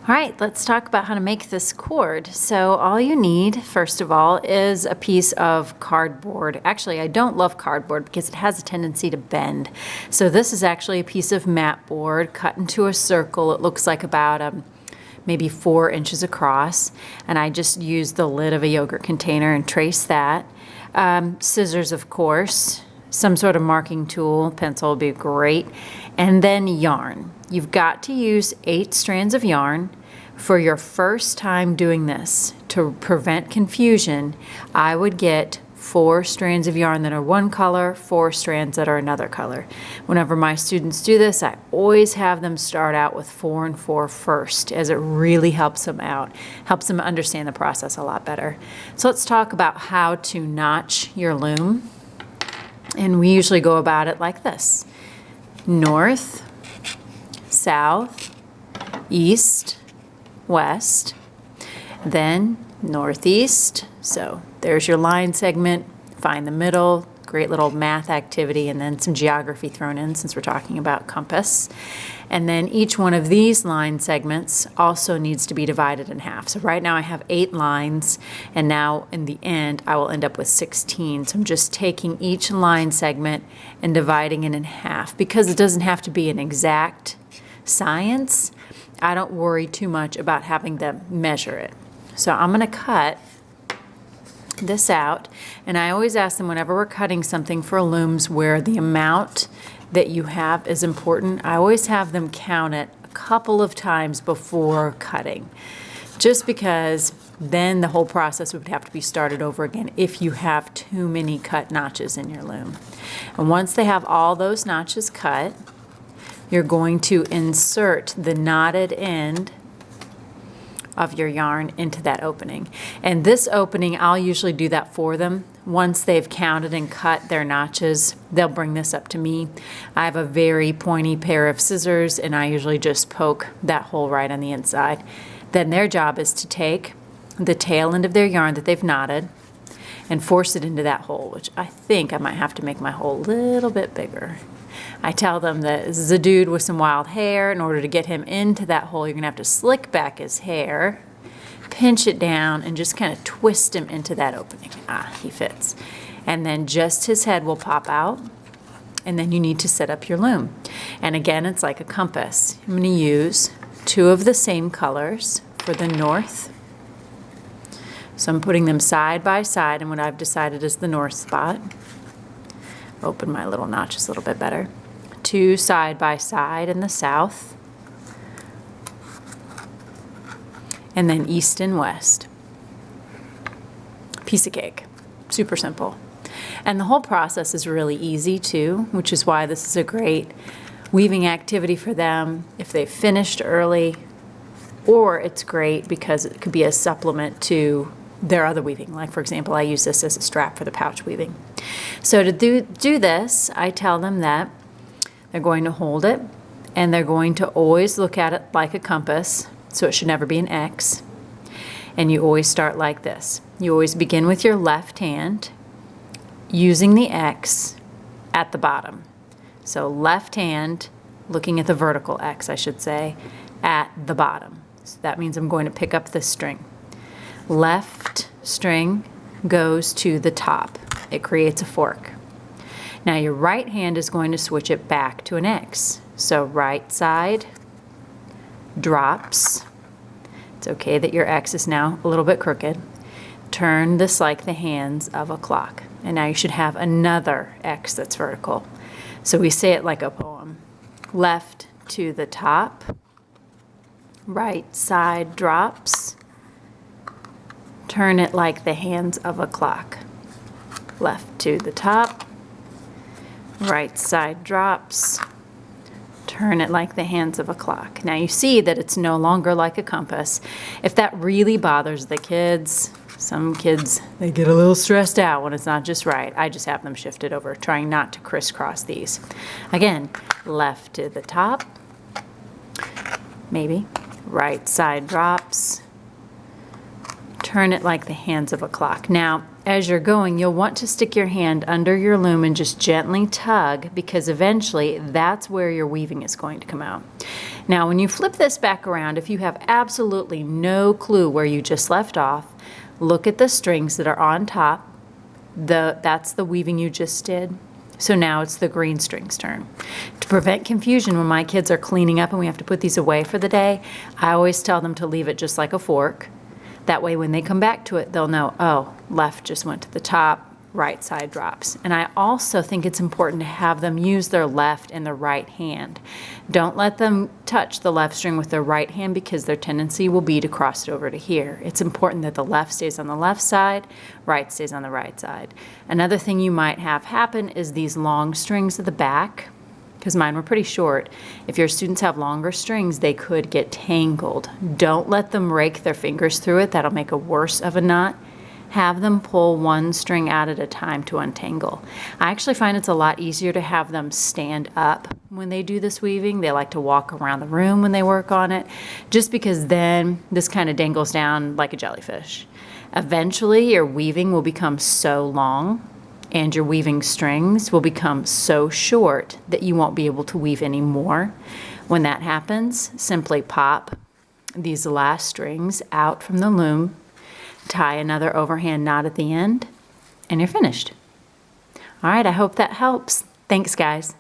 All right, let's talk about how to make this cord. So all you need, first of all, is a piece of cardboard. Actually, I don't love cardboard because it has a tendency to bend. So this is actually a piece of mat board cut into a circle. It looks like about maybe 4 inches across. And I just used the lid of a yogurt container and traced that. Scissors, of course, some sort of marking tool, pencil would be great. And then yarn. You've got to use 8 strands of yarn. For your first time doing this, to prevent confusion, I would get 4 strands of yarn that are one color, 4 strands that are another color. Whenever my students do this, I always have them start out with 4 and 4 first, as it really helps them out, helps them understand the process a lot better. So let's talk about how to notch your loom. And we usually go about it like this: north, south, east, west, then northeast. So there's your line segment, find the middle, great little math activity, and then some geography thrown in since we're talking about compass. And then each one of these line segments also needs to be divided in half. So right now I have 8 lines, and now in the end I will end up with 16. So I'm just taking each line segment and dividing it in half. Because it doesn't have to be an exact science, I don't worry too much about having to measure it. So I'm going to cut this out, and I always ask them whenever we're cutting something for looms where the amount that you have is important, I always have them count it a couple of times before cutting, just because then the whole process would have to be started over again if you have too many cut notches in your loom. And once they have all those notches cut, you're going to insert the knotted end of your yarn into that opening. And this opening, I'll usually do that for them. Once they've counted and cut their notches, they'll bring this up to me. I have a very pointy pair of scissors, and I usually just poke that hole right on the inside. Then their job is to take the tail end of their yarn that they've knotted and force it into that hole, which I think I might have to make my hole a little bit bigger. I tell them that this is a dude with some wild hair. In order to get him into that hole, you're going to have to slick back his hair, pinch it down, and just kind of twist him into that opening. Ah, he fits. And then just his head will pop out, and then you need to set up your loom. And again, it's like a compass. I'm going to use 2 of the same colors for the north. So I'm putting them side by side in what I've decided is the north spot. Open my little notches a little bit better. 2 side by side in the south. And then east and west. Piece of cake. Super simple. And the whole process is really easy too, which is why this is a great weaving activity for them if they've finished early, or it's great because it could be a supplement to their other weaving. Like, for example, I use this as a strap for the pouch weaving. So to do this, I tell them that they're going to hold it, and they're going to always look at it like a compass, so it should never be an X. And you always start like this. You always begin with your left hand, using the X at the bottom. So left hand, looking at the vertical X, I should say, at the bottom. So that means I'm going to pick up this string. Left string goes to the top. It creates a fork. Now your right hand is going to switch it back to an X. So right side drops. It's okay that your X is now a little bit crooked. Turn this like the hands of a clock. And now you should have another X that's vertical. So we say it like a poem. Left to the top. Right side drops. Turn it like the hands of a clock. Left to the top. Right side drops. Turn it like the hands of a clock. Now you see that it's no longer like a compass. If that really bothers the kids, some kids, they get a little stressed out when it's not just right. I just have them shift it over, trying not to crisscross these. Again, left to the top. Maybe. Right side drops. Turn it like the hands of a clock. Now, as you're going, you'll want to stick your hand under your loom and just gently tug, because eventually that's where your weaving is going to come out. Now, when you flip this back around, if you have absolutely no clue where you just left off, look at the strings that are on top. That's the weaving you just did. So now it's the green string's turn. To prevent confusion when my kids are cleaning up and we have to put these away for the day, I always tell them to leave it just like a fork. That way when they come back to it, they'll know, oh, left just went to the top, right side drops. And I also think it's important to have them use their left and their right hand. Don't let them touch the left string with their right hand because their tendency will be to cross it over to here. It's important that the left stays on the left side, right stays on the right side. Another thing you might have happen is these long strings at the back, because mine were pretty short. If your students have longer strings, they could get tangled. Don't let them rake their fingers through it. That'll make a worse of a knot. Have them pull one string out at a time to untangle. I actually find it's a lot easier to have them stand up when they do this weaving. They like to walk around the room when they work on it, just because then this kind of dangles down like a jellyfish. Eventually, your weaving will become so long and your weaving strings will become so short that you won't be able to weave anymore. When that happens, simply pop these last strings out from the loom, tie another overhand knot at the end, and you're finished. All right, I hope that helps. Thanks, guys.